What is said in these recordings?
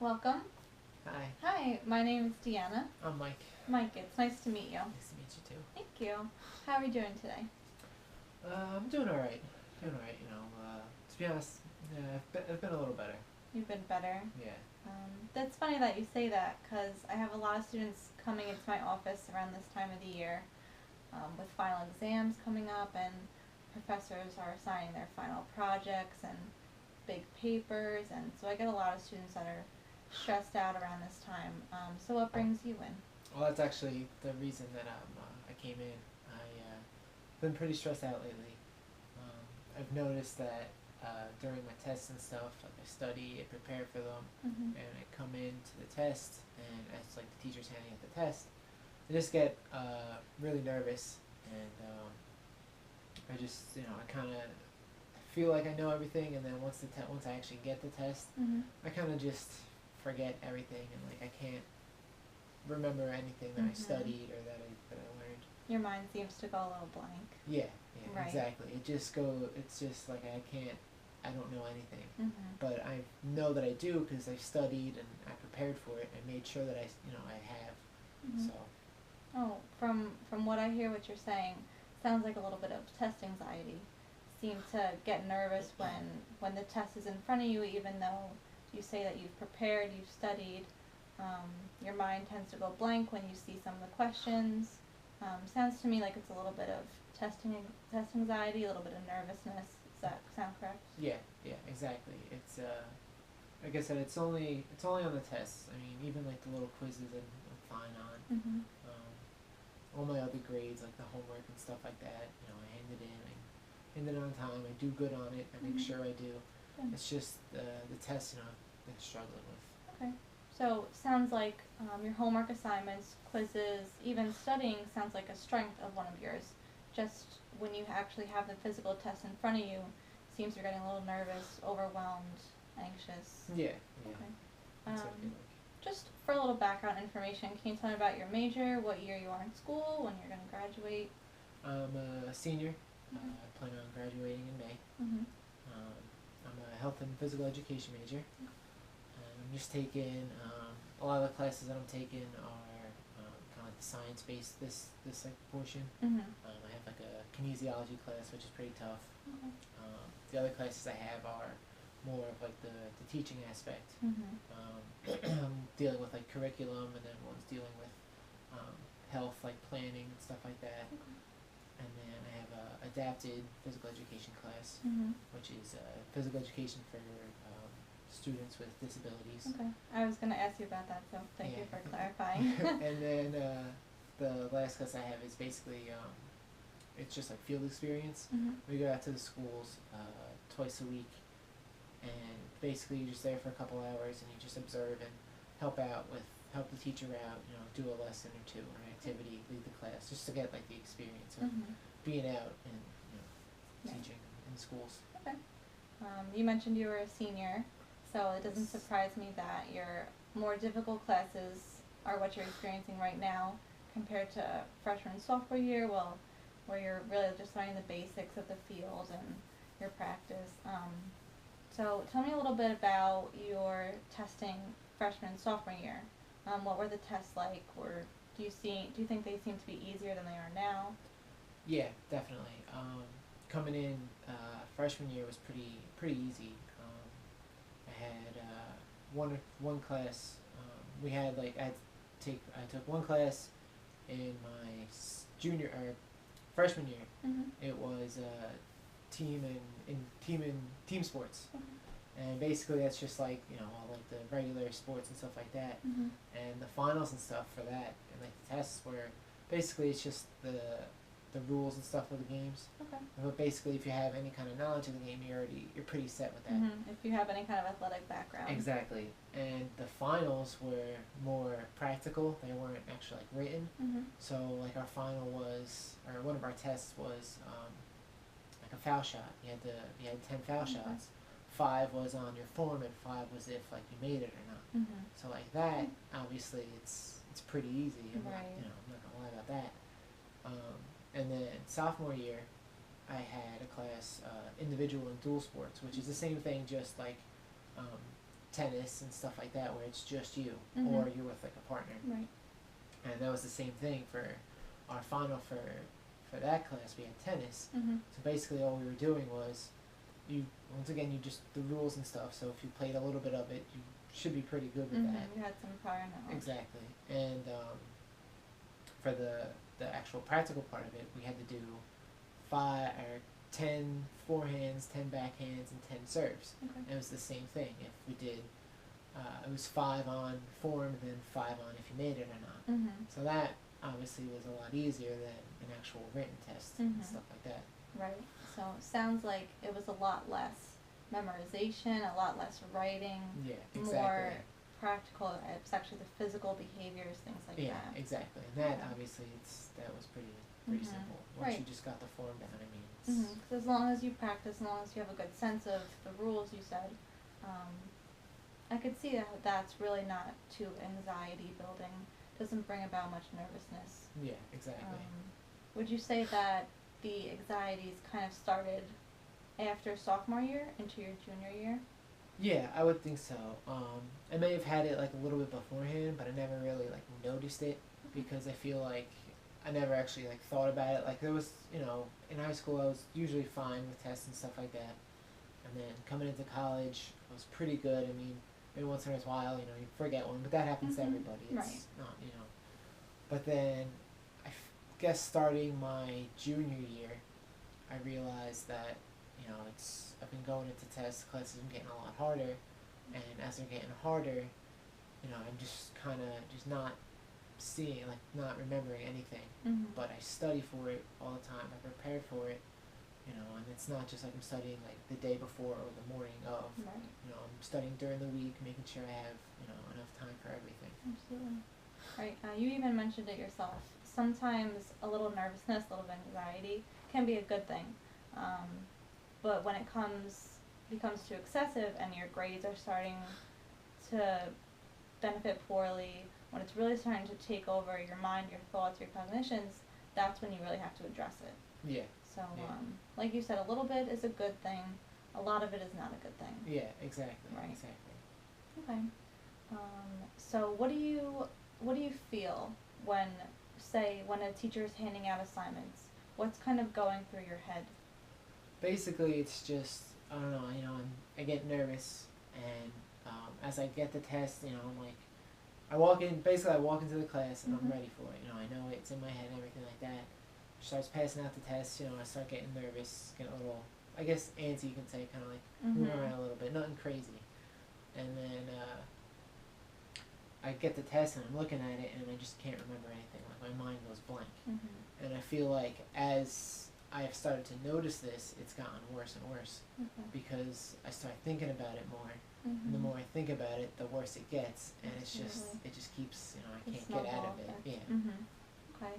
Welcome. Hi, Hi, my name is DeAnna. I'm Mike. Mike, it's nice to meet you. Nice to meet you too. Thank you. How are you doing today? I'm doing all right. Doing all right. To be honest, yeah, I've been a little better. You've been better. Yeah. That's funny that you say that because I have a lot of students coming into my office around this time of the year with final exams coming up, and professors are assigning their final projects and big papers, and so I get a lot of students that are stressed out around this time. So what brings you in? Well, that's actually the reason that I came in. Been pretty stressed out lately. I've noticed that during my tests and stuff, like I study, I prepare for them, Mm-hmm. and I come into the test, and as like the teacher's handing out the test, I just get really nervous, and I just I kind of feel like I know everything, and then once I actually get the test, Mm-hmm. I kind of just forget everything, and like I can't remember anything that I Mm-hmm. studied or that I learned. Your mind seems to go a little blank. Yeah, yeah, Right. exactly. It's just like I don't know anything, Mm-hmm. but I know that I do because I studied and I prepared for it. I made sure that I have. Mm-hmm. So Oh, from what I hear, what you're saying sounds like a little bit of test anxiety. Seem to get nervous when the test is in front of you, even though you say that you've prepared, you've studied. Your mind tends to go blank when you see some of the questions. Sounds to me like it's a little bit of test anxiety, a little bit of nervousness. Does that sound correct? yeah, yeah, exactly. It's like I said, it's only on the tests. I mean, even like the little quizzes I'm fine on. Mm-hmm. All my other grades, like the homework and stuff like that, I hand it in. I hand it on time. I do good on it. I make Mm-hmm. sure I do. Good. It's just the tests, I'm struggling with. Okay. So sounds like your homework assignments, quizzes, even studying sounds like a strength of one of yours. Just when you actually have the physical test in front of you, seems you're getting a little nervous, overwhelmed, anxious. Yeah, yeah. Okay. That's what I feel Um, like. just for a little background information, can you tell me about your major, what year you are in school, when you're going to graduate? I'm a senior. Mm-hmm. I plan on graduating in May. Mm-hmm. Um, I'm a health and physical education major. I'm just taking a lot of the classes that I'm taking are kind of like the science-based this like portion. Mm-hmm. I have like a kinesiology class, which is pretty tough. Okay. The other classes I have are more of like the teaching aspect. Mm-hmm. I'm dealing with like curriculum, and then one's dealing with health, like planning and stuff like that. Okay. And then I have a adapted physical education class, Mm-hmm. which is physical education for students with disabilities. Okay. I was going to ask you about that, so thank you Yeah. for clarifying. And then the last class I have is basically it's just like field experience. Mm-hmm. We go out to the schools twice a week, and basically you're just there for a couple hours, and you just observe and help the teacher out, do a lesson or two, or an activity, lead the class, just to get like the experience of Mm-hmm. being out and Yeah. teaching in schools. Okay. You mentioned you were a senior, so it doesn't surprise me that your more difficult classes are what you're experiencing right now compared to freshman and sophomore year, well, where you're really just learning the basics of the field and your practice. So tell me a little bit about your testing freshman and sophomore year. What were the tests like? Or do you think they seem to be easier than they are now? Yeah, definitely. Coming in freshman year was pretty easy. I had one class. We had like I took one class in my junior or freshman year. Mm-hmm. It was team sports, Okay. and basically that's just like all like the regular sports and stuff like that. Mm-hmm. And the finals and stuff for that, and like the tests were basically it's just the rules and stuff of the games. Okay. But basically, if you have any kind of knowledge of the game, you're pretty set with that. Mm-hmm. If you have any kind of athletic background. Exactly. And the finals were more practical. They weren't actually like written. Mm-hmm. So like our final was, or one of our tests was like a foul shot. You had 10 foul Okay. shots. 5 was on your form, and 5 was if like you made it or not. Mm-hmm. So like that, obviously it's pretty easy. I'm Right. not gonna lie about that. And then sophomore year, I had a class individual and dual sports, which is the same thing, just like tennis and stuff like that where it's just you, Mhm. or you're with like a partner. Right. And that was the same thing for our final for that class. We had tennis. Mhm. So basically, all we were doing was you just the rules and stuff. So if you played a little bit of it, you should be pretty good with that. You had some prior knowledge. Exactly. And for the actual practical part of it, we had to do 10 forehands, 10 backhands, and 10 serves. Okay. And it was the same thing. If we did, it was 5 on form, and then 5 on if you made it or not. Mhm. So that obviously was a lot easier than an actual written test and Mhm. stuff like that. Right. So it sounds like it was a lot less memorization, a lot less writing, Yeah, more exactly. practical. It's actually the physical behaviors, things like Yeah, that. exactly. And that Yeah. obviously that was pretty Mhm. simple. Once you Right. just got the form down, I mean, it's, Because as long as you practice, as long as you have a good sense of the rules you said, I could see that that's really not too anxiety building. Doesn't bring about much nervousness. yeah, exactly. Would you say that the anxieties kind of started after sophomore year into your junior year? Yeah, I would think so. I may have had it like a little bit beforehand, but I never really like noticed it because I feel like I never actually like thought about it. Like there was, in high school I was usually fine with tests and stuff like that, and then coming into college I was pretty good. I mean, maybe once in a while, you forget one, but that happens to Mhm. everybody. It's Right. not, But then guess starting my junior year, I realized that I've been going into test classes and getting a lot harder, and as they're getting harder, I'm just kind of just not seeing, like not remembering anything. Mhm. But I study for it all the time. I prepare for it, and it's not just like I'm studying like the day before or the morning of. Right. I'm studying during the week, making sure I have enough time for everything. Absolutely. Right. You even mentioned it yourself. Sometimes a little nervousness, a little anxiety can be a good thing. But when it becomes too excessive and your grades are starting to benefit poorly, when it's really starting to take over your mind, your thoughts, your cognitions, that's when you really have to address it. Yeah. So, Yeah. like you said, a little bit is a good thing. A lot of it is not a good thing. Yeah, exactly. Right. Exactly. Okay. So what do you feel when a teacher is handing out assignments? What's kind of going through your head? Basically, it's just I don't know. I get nervous, and as I get the test, I'm like, I walk into the class and I'm ready for it. I know it's in my head and everything like that. Starts passing out the test. I start getting nervous, getting a little, I guess, antsy. You can say, kind of like moving around a little bit, nothing crazy. And then I get the test and I'm looking at it and I just can't remember anything. Like my mind goes blank. And I feel like as I have started to notice this, it's gotten worse and worse because I start thinking about it more. And the more I think about it, the worse it gets, and it just keeps, I can't get out of it. Yeah. Okay.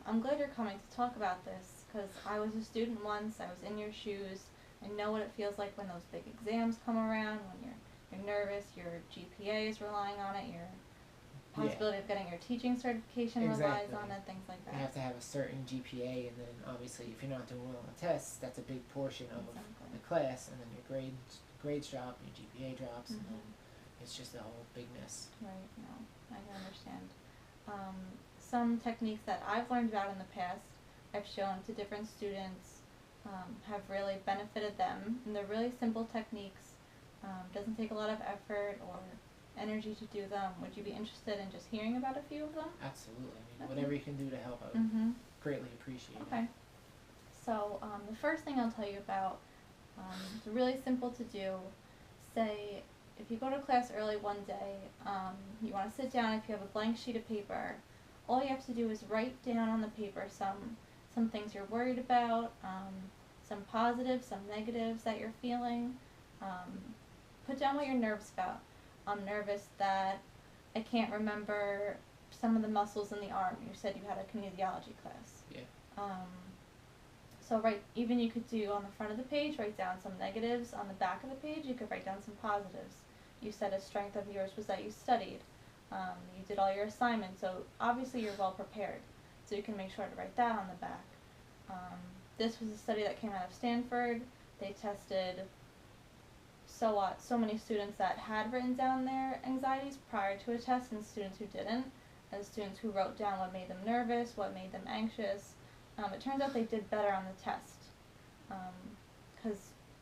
I'm glad you're coming to talk about this because I was a student once. I was in your shoes. I know what it feels like when those big exams come around, when you're nervous, your GPA is relying on it, your possibility of getting your teaching certification relies on it, things like that. You have to have a certain GPA, and then obviously if you're not doing well on the tests, that's a big portion of the class, and then your grades drop, your GPA drops, and then it's just a whole big mess. Right, no, I can understand. Some techniques that I've learned about in the past, I've shown to different students, have really benefited them, and they're really simple techniques. Doesn't take a lot of effort or energy to do them. Would you be interested in just hearing about a few of them? Absolutely. Whatever you can do to help, I would greatly appreciate it. Okay. So the first thing I'll tell you about, it's really simple to do. Say if you go to class early one day, you want to sit down. If you have a blank sheet of paper, all you have to do is write down on the paper some things you're worried about, some positives, some negatives that you're feeling. Put down what you're nervous about. I'm nervous that I can't remember some of the muscles in the arm. You said you had a kinesiology class. Yeah. So even you could do on the front of the page, write down some negatives. On the back of the page, you could write down some positives. You said a strength of yours was that you studied. You did all your assignments, so obviously you're well prepared. So you can make sure to write that on the back. This was a study that came out of Stanford. They tested so many students that had written down their anxieties prior to a test and students who didn't, and students who wrote down what made them nervous, what made them anxious. It turns out they did better on the test, because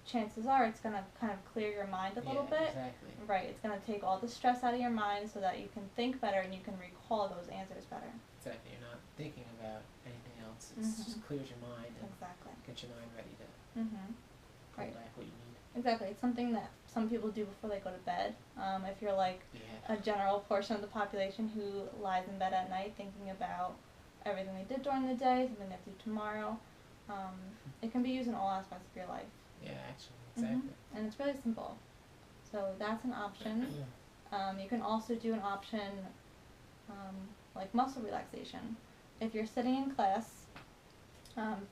chances are it's going to kind of clear your mind a little bit. Exactly. Right, it's going to take all the stress out of your mind so that you can think better and you can recall those answers better. Exactly. You're not thinking about anything else. It just clears your mind and gets your mind ready to pull back what you need. Exactly. It's something that some people do before they go to bed. If you're like a general portion of the population who lies in bed at night thinking about everything they did during the day, something they have to do tomorrow, it can be used in all aspects of your life. Yeah, actually, exactly. And it's really simple. So that's an option. You can also do an option like muscle relaxation. If you're sitting in class,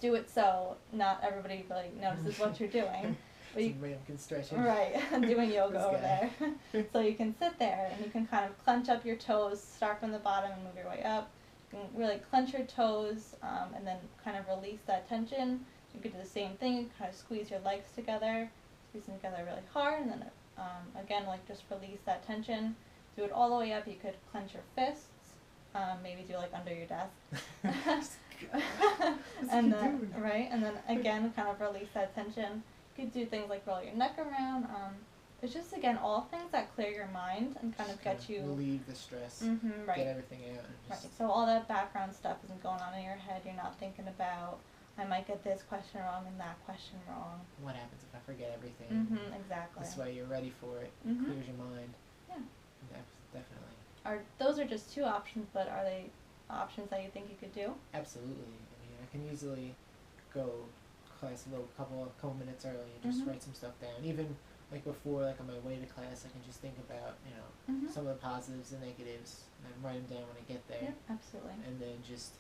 do it so not everybody like notices what you're doing. But you can stretch it. Right, doing yoga over there. So you can sit there and you can kind of clench up your toes, start from the bottom and move your way up. You can really clench your toes and then kind of release that tension. You could do the same thing, kind of squeeze your legs together, squeeze them together really hard, and then again, like just release that tension. Do it all the way up. You could clench your fists, maybe do like under your desk. And then, and then again, kind of release that tension. You could do things like roll your neck around. It's just, again, all things that clear your mind and kind of get you... relieve the stress, get everything out. And just so all that background stuff isn't going on in your head. You're not thinking about, I might get this question wrong and that question wrong. What happens if I forget everything? Exactly. This way you're ready for it. It clears your mind. Yeah. Definitely. Those are just two options, but are they options that you think you could do? Absolutely. I mean, I can easily go class a couple minutes early and just write some stuff down. Even like before, like on my way to class, I can just think about, some of the positives and negatives and write them down when I get there. Yep, absolutely. And then just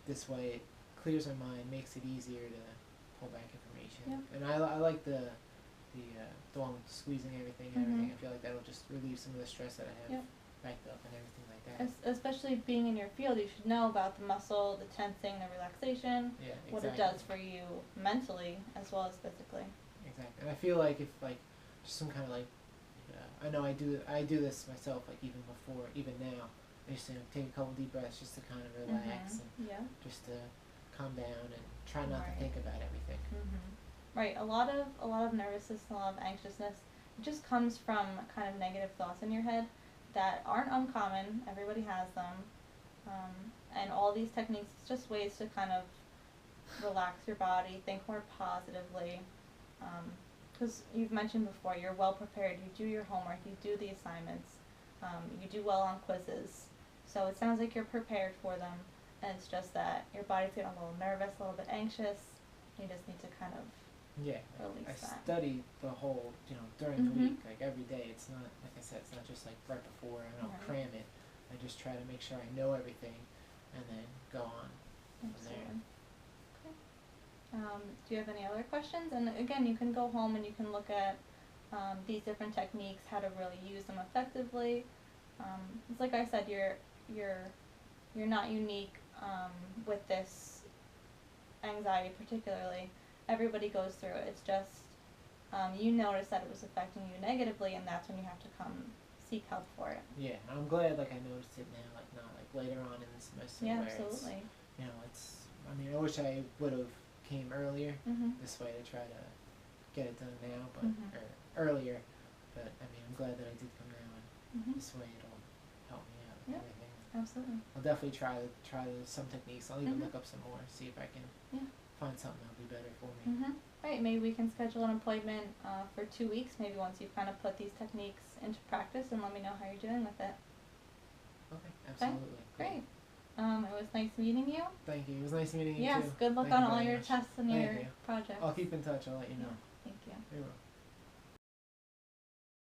this way it clears my mind, makes it easier to pull back information. Yep. And I like the one with squeezing everything and everything. I feel like that'll just relieve some of the stress that I have backed up and everything like that. Especially being in your field, you should know about the muscle, the tensing, the relaxation, what it does for you mentally as well as physically. Exactly. And I feel like if just some kind of I know I do this myself, like even before, even now, I just take a couple deep breaths just to kind of relax and just to calm down and try not to think about everything. Right. A lot of nervousness, a lot of anxiousness, it just comes from kind of negative thoughts in your head that aren't uncommon. Everybody has them. And all these techniques, it's just ways to kind of relax your body, think more positively. Because you've mentioned before, you're well prepared, you do your homework, you do the assignments, you do well on quizzes. So it sounds like you're prepared for them, and it's just that your body's getting a little nervous, a little bit anxious. You just need to kind of release I that. study the whole, during the week, like every day. It's not, like I said, it's not just like right before and I'll cram it. I just try to make sure I know everything and then go on from there. Do you have any other questions? And again, you can go home and you can look at these different techniques, how to really use them effectively. It's like I said, you're not unique with this anxiety particularly. Everybody goes through it. It's just you notice that it was affecting you negatively, and that's when you have to come seek help for it. Yeah, I'm glad I noticed it now, not later on in the semester. Yeah, where absolutely. I wish I would have came earlier this way to try to get it done now, but or earlier. But I'm glad that I did come now, and this way it'll help me out with everything. Absolutely. I'll definitely try some techniques. I'll even look up some more, see if I can find something that'll be better for me. Right, maybe we can schedule an appointment for 2 weeks, maybe once you've kind of put these techniques into practice, and let me know how you're doing with it. Okay, absolutely. Great. It was nice meeting you. Thank you. It was nice meeting you too. Yes, good luck on all your tests and your projects. I'll keep in touch. I'll let you know. Thank you. Very well.